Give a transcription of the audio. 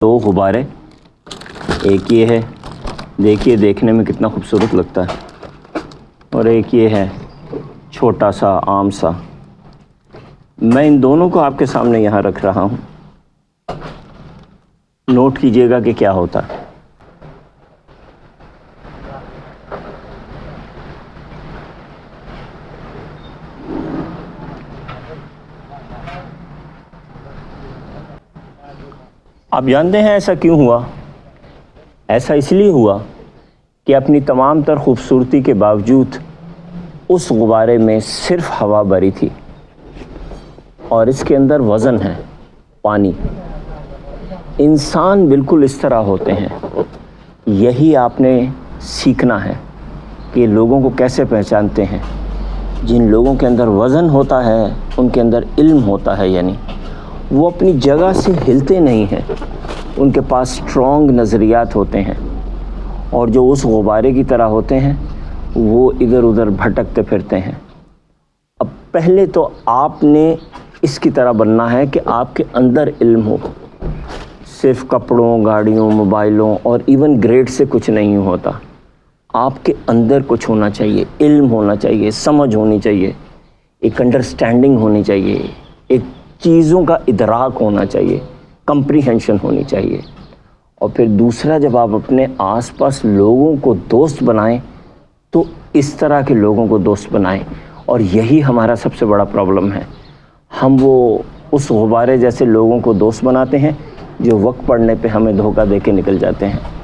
दो गुब्बारे, एक ये है, देखिए देखने में कितना खूबसूरत लगता है, और एक ये है छोटा सा आम सा। मैं इन दोनों को आपके सामने यहाँ रख रहा हूँ। नोट कीजिएगा कि क्या होता है। आप जानते हैं ऐसा क्यों हुआ? ऐसा इसलिए हुआ कि अपनी तमाम तर खूबसूरती के बावजूद उस गुब्बारे में सिर्फ हवा भरी थी और इसके अंदर वज़न है, पानी। इंसान बिल्कुल इस तरह होते हैं। यही आपने सीखना है कि लोगों को कैसे पहचानते हैं। जिन लोगों के अंदर वज़न होता है, उनके अंदर इल्म होता है, यानी वो अपनी जगह से हिलते नहीं हैं, उनके पास स्ट्रॉन्ग नज़रियात होते हैं। और जो उस गुब्बारे की तरह होते हैं, वो इधर उधर भटकते फिरते हैं। अब पहले तो आपने इसकी तरह बनना है कि आपके अंदर इल्म हो। सिर्फ कपड़ों, गाड़ियों, मोबाइलों और इवन ग्रेड से कुछ नहीं होता। आपके अंदर कुछ होना चाहिए, इल्म होना चाहिए, समझ होनी चाहिए, एक अंडरस्टैंडिंग होनी चाहिए, एक चीज़ों का इदराक होना चाहिए, कंप्रीहेंशन होनी चाहिए। और फिर दूसरा, जब आप अपने आसपास लोगों को दोस्त बनाएं तो इस तरह के लोगों को दोस्त बनाएं। और यही हमारा सबसे बड़ा प्रॉब्लम है। हम वो उस गुब्बारे जैसे लोगों को दोस्त बनाते हैं जो वक्त पड़ने पे हमें धोखा दे के निकल जाते हैं।